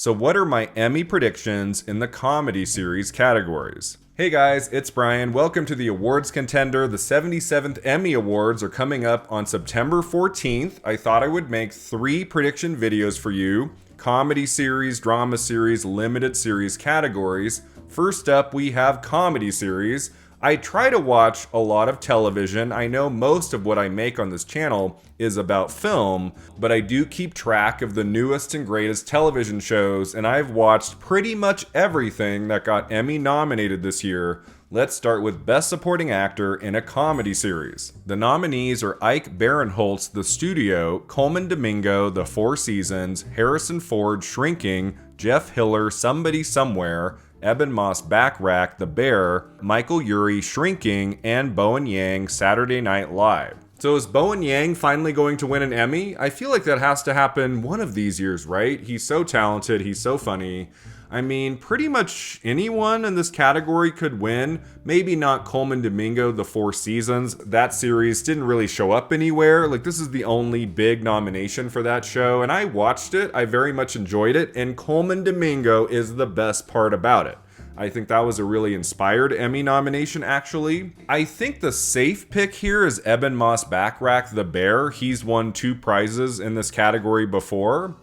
So what are my Emmy predictions in the comedy series categories? Hey guys, it's Brian. Welcome to the awards contender. The 77th Emmy Awards are coming up on September 14th. I thought I would make 3 prediction videos for you. Comedy series, drama series, limited series categories. First up, we have comedy series. I try to watch a lot of television. I know most of what I make on this channel is about film, but I do keep track of the newest and greatest television shows, and I've watched pretty much everything that got Emmy nominated this year. Let's start with Best Supporting Actor in a Comedy Series. The nominees are Ike Barinholtz, The Studio, Coleman Domingo, The Four Seasons, Harrison Ford, Shrinking, Jeff Hiller, Somebody Somewhere, Eben Moss, Backrack, The Bear, Michael Urie, Shrinking, and Bowen Yang, Saturday Night Live. So is Bowen Yang finally going to win an Emmy? I feel like that has to happen one of these years, right? He's so talented, he's so funny. I mean, pretty much anyone in this category could win. Maybe not Coleman Domingo, The Four Seasons. That series didn't really show up anywhere. Like, this is the only big nomination for that show, and I watched it. I very much enjoyed it, and Coleman Domingo is the best part about it. I think that was a really inspired Emmy nomination, actually. I think the safe pick here is Eben Moss Backrack, The Bear. He's won 2 prizes in this category before.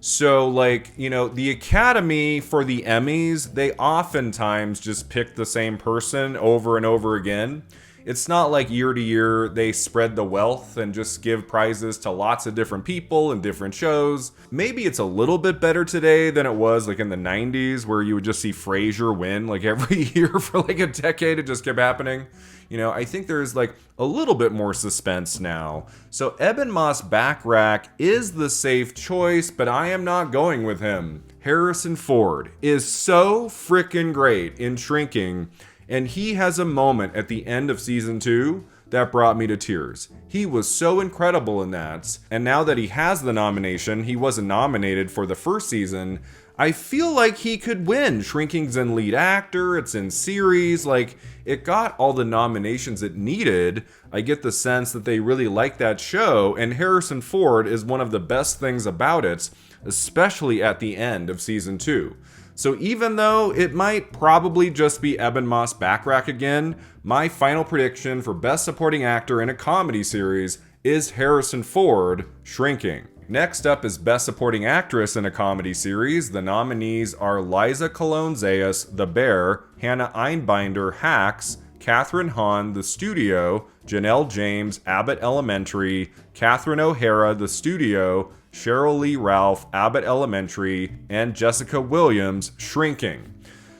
So, like, you know, the Academy for the Emmys, they oftentimes just pick the same person over and over again. It's not like year to year they spread the wealth and just give prizes to lots of different people and different shows. Maybe it's a little bit better today than it was like in the 90s, where you would just see Frasier win like every year for like a decade. It just kept happening. You know, I think there's like a little bit more suspense now. So Eben Moss Backrack is the safe choice, but I am not going with him. Harrison Ford is so freaking great in Shrinking, and he has a moment at the end of season 2 that brought me to tears. He was so incredible in that, and now that he has the nomination, he wasn't nominated for the first season, I feel like he could win. Shrinking's in lead actor, it's in series, like, it got all the nominations it needed. I get the sense that they really like that show, and Harrison Ford is one of the best things about it, especially at the end of season 2. So even though it might probably just be Eben Moss Backrack again, my final prediction for Best Supporting Actor in a Comedy Series is Harrison Ford, Shrinking. Next up is Best Supporting Actress in a Comedy Series. The nominees are Liza Colon-Zayas, The Bear, Hannah Einbinder, Hacks, Kathryn Hahn, The Studio, Janelle James, Abbott Elementary, Catherine O'Hara, The Studio, Cheryl Lee Ralph, Abbott Elementary, and Jessica Williams, Shrinking.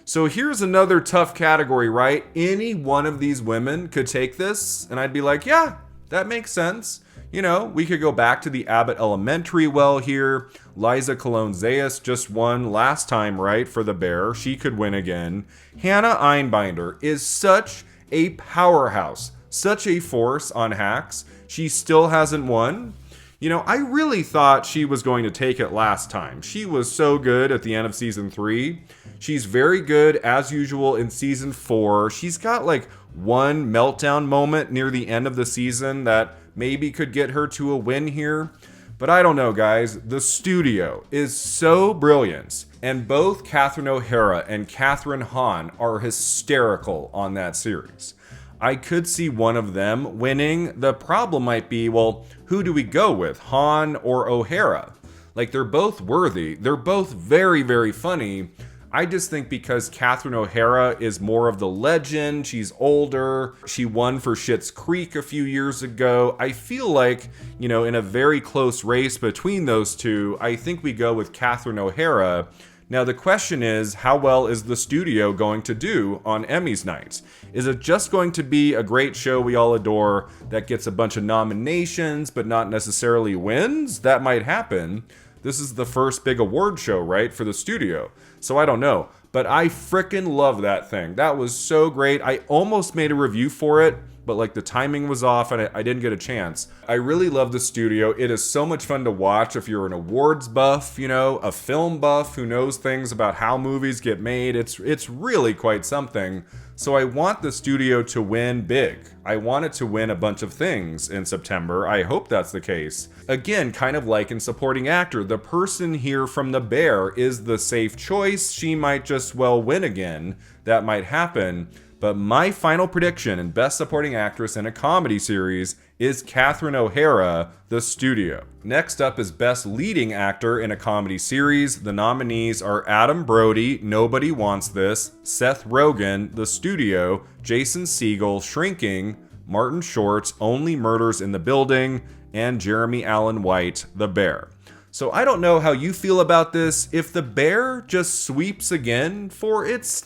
So here's another tough category, right? Any one of these women could take this, and I'd be like, yeah, that makes sense. You know, we could go back to the Abbott Elementary well here. Liza Colon-Zayas just won last time, right, for The Bear. She could win again. Hannah Einbinder is such a powerhouse, such a force on Hacks. She still hasn't won. You know, I really thought she was going to take it last time. She was so good at the end of season 3. She's very good, as usual, in season 4. She's got like one meltdown moment near the end of the season that maybe could get her to a win here. But I don't know, guys. The Studio is so brilliant. And both Catherine O'Hara and Kathryn Hahn are hysterical on that series. I could see one of them winning. The problem might be, well, who do we go with, Hahn or O'Hara? Like, they're both worthy. They're both very, very funny. I just think because Catherine O'Hara is more of the legend, she's older, she won for Schitt's Creek a few years ago. I feel like, you know, in a very close race between those two, I think we go with Catherine O'Hara. Now the question is, how well is The Studio going to do on Emmys nights? Is it just going to be a great show we all adore that gets a bunch of nominations but not necessarily wins? That might happen. This is the first big award show, right, for The Studio. So I don't know. But I frickin' love that thing. That was so great. I almost made a review for it but like the timing was off and I didn't get a chance. I really love the studio. It is so much fun to watch if you're an awards buff, you know, a film buff who knows things about how movies get made. It's really quite something. So I want the studio to win big. I want it to win a bunch of things in September. I hope that's the case. Again, kind of like in supporting actor, the person here from The Bear is the safe choice. She might just well win again. That might happen. But my final prediction in Best Supporting Actress in a Comedy Series is Catherine O'Hara, The Studio. Next up is Best Leading Actor in a Comedy Series. The nominees are Adam Brody, Nobody Wants This, Seth Rogen, The Studio, Jason Segel, Shrinking, Martin Short, Only Murders in the Building, and Jeremy Allen White, The Bear. So I don't know how you feel about this. If The Bear just sweeps again for its,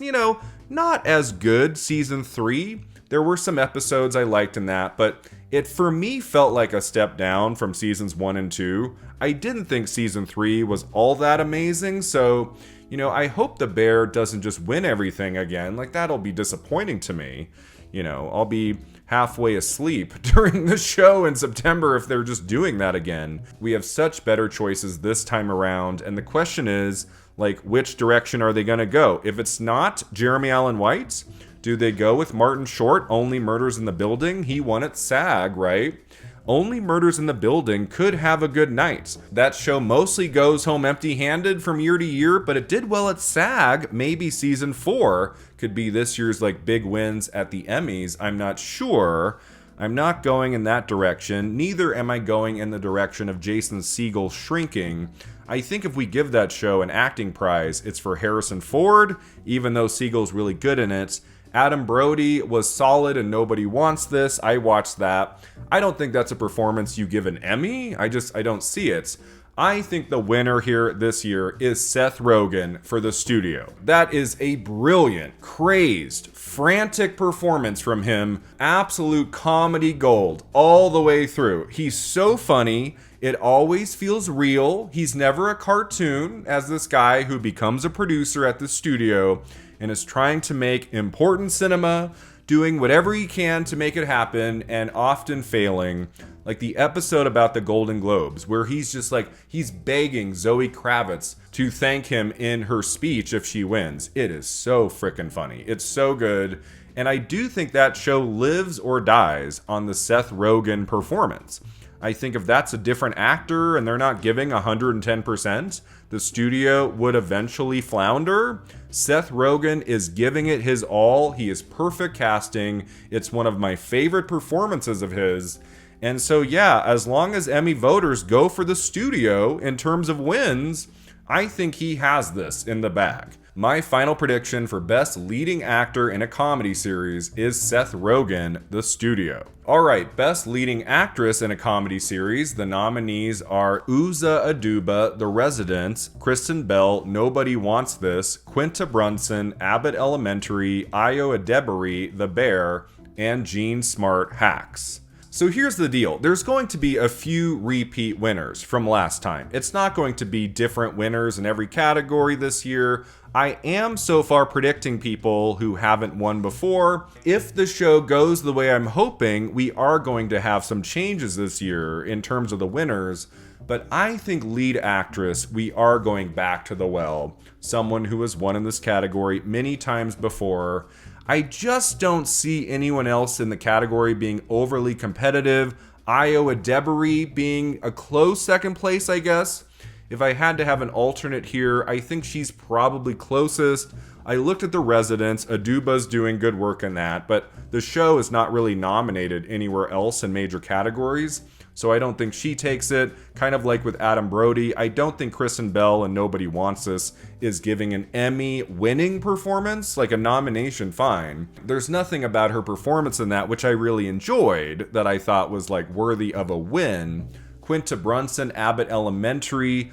not as good season 3, there were some episodes I liked in that, but it for me felt like a step down from seasons 1 and 2. I didn't think season 3 was all that amazing, so, I hope The Bear doesn't just win everything again. Like, that'll be disappointing to me. I'll be halfway asleep during the show in September if they're just doing that again. We have such better choices this time around, and the question is, which direction are they going to go? If it's not Jeremy Allen White, do they go with Martin Short, Only Murders in the Building? He won at SAG, right? Only Murders in the Building could have a good night. That show mostly goes home empty-handed from year to year, but it did well at SAG. Maybe season 4 could be this year's big wins at the Emmys. I'm not sure. I'm not going in that direction. Neither am I going in the direction of Jason Segel Shrinking. I think if we give that show an acting prize, it's for Harrison Ford, even though Segel's really good in it. Adam Brody was solid and Nobody Wants This. I watched that. I don't think that's a performance you give an Emmy. I don't see it. I think the winner here this year is Seth Rogen for The Studio. That is a brilliant, crazed, frantic performance from him. Absolute comedy gold all the way through. He's so funny. It always feels real. He's never a cartoon, as this guy who becomes a producer at the studio and is trying to make important cinema, doing whatever he can to make it happen, and often failing. Like the episode about the Golden Globes, where he's just he's begging Zoe Kravitz to thank him in her speech if she wins. It is so freaking funny. It's so good. And I do think that show lives or dies on the Seth Rogen performance. I think if that's a different actor and they're not giving 110%, the studio would eventually flounder. Seth Rogen is giving it his all. He is perfect casting. It's one of my favorite performances of his. And so, yeah, as long as Emmy voters go for the studio in terms of wins, I think he has this in the bag. My final prediction for Best Leading Actor in a Comedy Series is Seth Rogen, The Studio. Alright, Best Leading Actress in a Comedy Series, the nominees are Uza Aduba, The Resident, Kristen Bell, Nobody Wants This, Quinta Brunson, Abbott Elementary, Ayo Edebiri, The Bear, and Jean Smart, Hacks. So here's the deal. There's going to be a few repeat winners from last time. It's not going to be different winners in every category this year. I am so far predicting people who haven't won before. If the show goes the way I'm hoping, we are going to have some changes this year in terms of the winners. But I think lead actress, we are going back to the well. Someone who has won in this category many times before. I just don't see anyone else in the category being overly competitive. Ayo Edebiri being a close second place, I guess. If I had to have an alternate here, I think she's probably closest. I looked at The Residents. Aduba's doing good work in that, but the show is not really nominated anywhere else in major categories, so I don't think she takes it. Kind of like with Adam Brody, I don't think Kristen Bell and Nobody Wants This is giving an Emmy-winning performance. Like a nomination, fine. There's nothing about her performance in that, which I really enjoyed, that I thought was worthy of a win. Quinta Brunson, Abbott Elementary.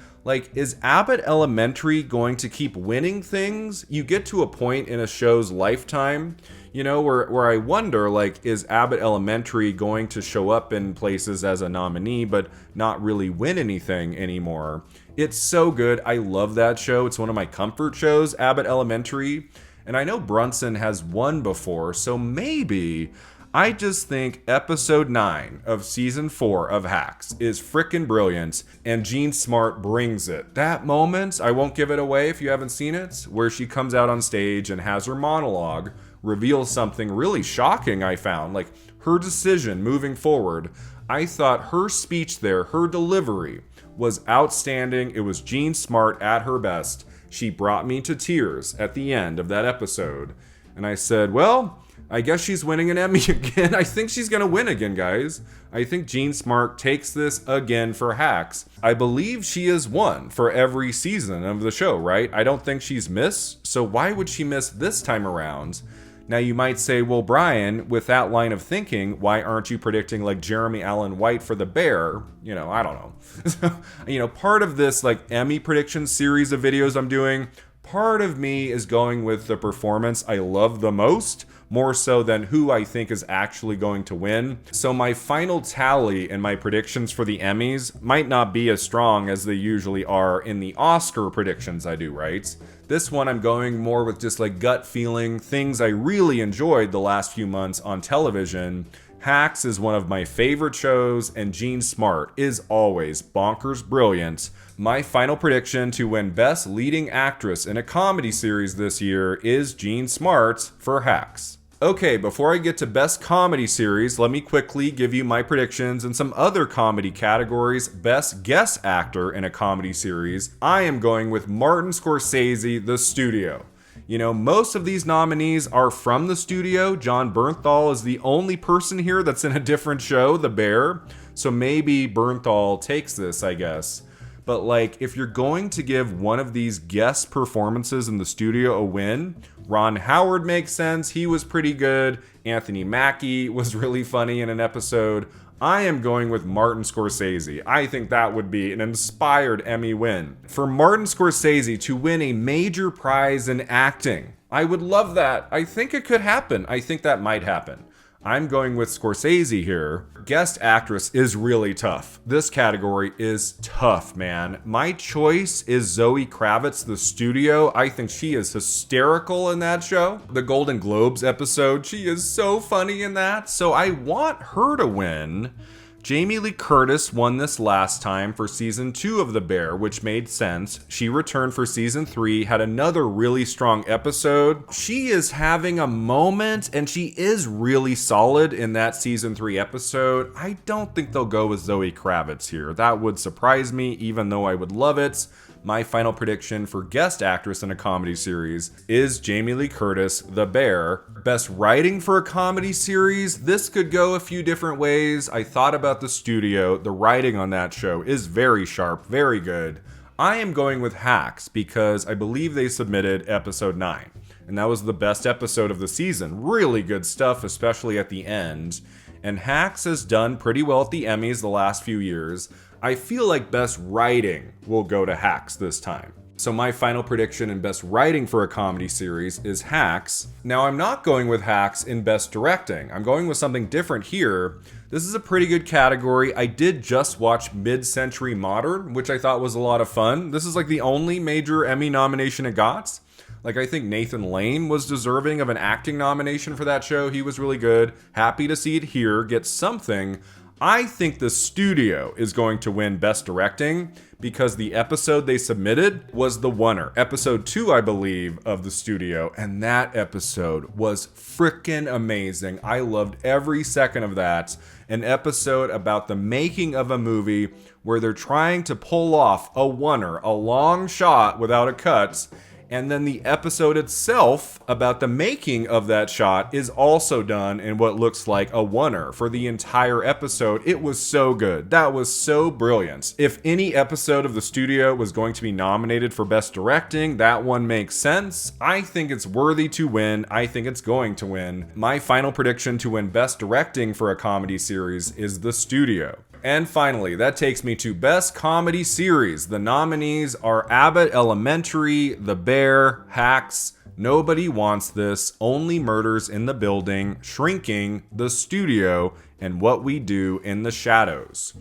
Is Abbott Elementary going to keep winning things? You get to a point in a show's lifetime, where I wonder, is Abbott Elementary going to show up in places as a nominee, but not really win anything anymore? It's so good. I love that show. It's one of my comfort shows, Abbott Elementary. And I know Brunson has won before, so maybe I just think episode 9 of season 4 of Hacks is frickin' brilliant, and Jean Smart brings it. That moment, I won't give it away if you haven't seen it, where she comes out on stage and has her monologue, reveals something really shocking, I found, like her decision moving forward. I thought her speech there, her delivery, was outstanding. It was Jean Smart at her best. She brought me to tears at the end of that episode. And I said, well, I guess she's winning an Emmy again. I think she's going to win again, guys. I think Jean Smart takes this again for Hacks. I believe she has won for every season of the show, right? I don't think she's missed. So why would she miss this time around? Now you might say, well, Brian, with that line of thinking, why aren't you predicting like Jeremy Allen White for The Bear? I don't know. Part of this like Emmy prediction series of videos I'm doing, part of me is going with the performance I love the most, more so than who I think is actually going to win. So my final tally and my predictions for the Emmys might not be as strong as they usually are in the Oscar predictions I do, right? This one I'm going more with just like gut feeling, things I really enjoyed the last few months on television. Hacks is one of my favorite shows, and Jean Smart is always bonkers brilliant. My final prediction to win Best Leading Actress in a Comedy Series this year is Jean Smart for Hacks. Okay, before I get to Best Comedy Series, let me quickly give you my predictions in some other comedy categories. Best Guest Actor in a Comedy Series, I am going with Martin Scorsese, The Studio. Most of these nominees are from the studio. John Bernthal is the only person here that's in a different show, The Bear. So maybe Bernthal takes this, I guess. But if you're going to give one of these guest performances in the studio a win, Ron Howard makes sense. He was pretty good. Anthony Mackie was really funny in an episode. I am going with Martin Scorsese. I think that would be an inspired Emmy win. For Martin Scorsese to win a major prize in acting, I would love that. I think it could happen. I think that might happen. I'm going with Scorsese here. Guest actress is really tough. This category is tough, man. My choice is Zoe Kravitz, The Studio. I think she is hysterical in that show. The Golden Globes episode, she is so funny in that. So I want her to win. Jamie Lee Curtis won this last time for season 2 of The Bear, which made sense. She returned for season 3, had another really strong episode. She is having a moment, and she is really solid in that season 3 episode. I don't think they'll go with Zoe Kravitz here. That would surprise me, even though I would love it. My final prediction for guest actress in a comedy series is Jamie Lee Curtis, The Bear. Best writing for a comedy series, this could go a few different ways. I thought about The Studio. The writing on that show is very sharp, very good. I am going with Hacks because I believe they submitted episode 9. And that was the best episode of the season. Really good stuff, especially at the end. And Hacks has done pretty well at the Emmys the last few years. I feel like Best Writing will go to Hacks this time. So my final prediction in Best Writing for a Comedy Series is Hacks. Now I'm not going with Hacks in Best Directing. I'm going with something different here. This is a pretty good category. I did just watch Mid-Century Modern, which I thought was a lot of fun. This is the only major Emmy nomination it got. I think Nathan Lane was deserving of an acting nomination for that show. He was really good. Happy to see it here get something. I think The Studio is going to win Best Directing because the episode they submitted was the winner. Episode 2, I believe, of The Studio, and that episode was freaking amazing. I loved every second of that. An episode about the making of a movie where they're trying to pull off a oneer, a long shot without a cut. And then the episode itself about the making of that shot is also done in what looks like a oneer for the entire episode. It was so good. That was so brilliant. If any episode of The Studio was going to be nominated for Best Directing, that one makes sense. I think it's worthy to win. I think it's going to win. My final prediction to win Best Directing for a comedy series is The Studio. And finally, that takes me to Best Comedy Series. The nominees are Abbott Elementary, The Bear, Hacks, Nobody Wants This, Only Murders in the Building, Shrinking, The Studio, and What We Do in the Shadows.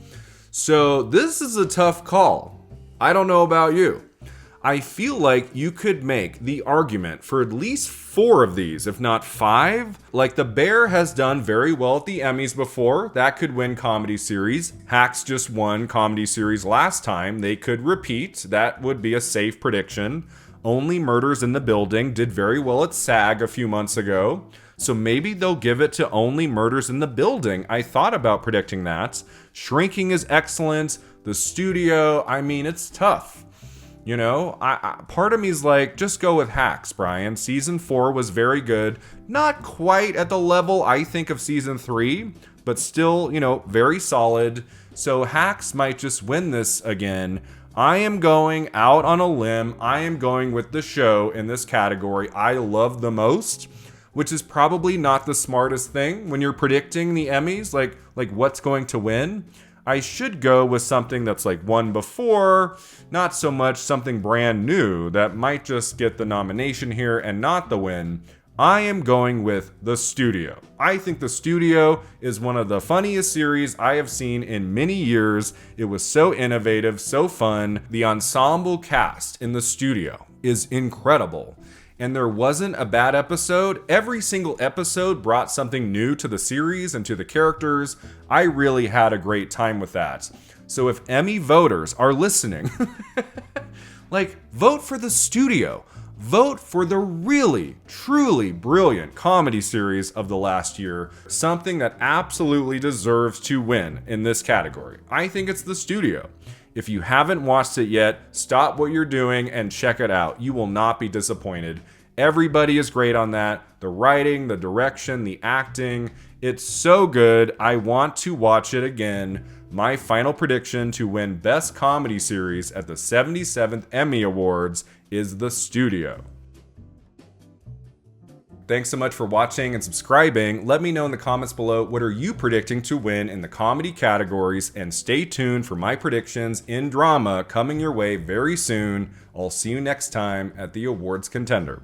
So this is a tough call. I don't know about you. I feel like you could make the argument for at least 4 of these, if not 5. Like The Bear has done very well at the Emmys before. That could win comedy series. Hacks just won comedy series last time. They could repeat. That would be a safe prediction. Only Murders in the Building did very well at SAG a few months ago. So maybe they'll give it to Only Murders in the Building. I thought about predicting that. Shrinking is excellent. The Studio, I mean, it's tough. You know, part of me is like, just go with Hacks, Brian. Season 4 was very good. Not quite at the level, I think, of Season 3, but still, you know, very solid. So Hacks might just win this again. I am going out on a limb. I am going with the show in this category I love the most, which is probably not the smartest thing when you're predicting the Emmys, like what's going to win. I should go with something that's like won before, not so much something brand new that might just get the nomination here and not the win. I am going with The Studio. I think The Studio is one of the funniest series I have seen in many years. It was so innovative, so fun. The ensemble cast in The Studio is incredible. And there wasn't a bad episode. Every single episode brought something new to the series and to the characters. I really had a great time with that. So if Emmy voters are listening, like, vote for The Studio. Vote for the really, truly brilliant comedy series of the last year. Something that absolutely deserves to win in this category. I think it's The Studio. If you haven't watched it yet, stop what you're doing and check it out. You will not be disappointed. Everybody is great on that. The writing, the direction, the acting. It's so good. I want to watch it again. My final prediction to win Best Comedy Series at the 77th Emmy Awards is The Studio. Thanks so much for watching and subscribing. Let me know in the comments below, what are you predicting to win in the comedy categories, and stay tuned for my predictions in drama coming your way very soon. I'll see you next time at the Awards Contender.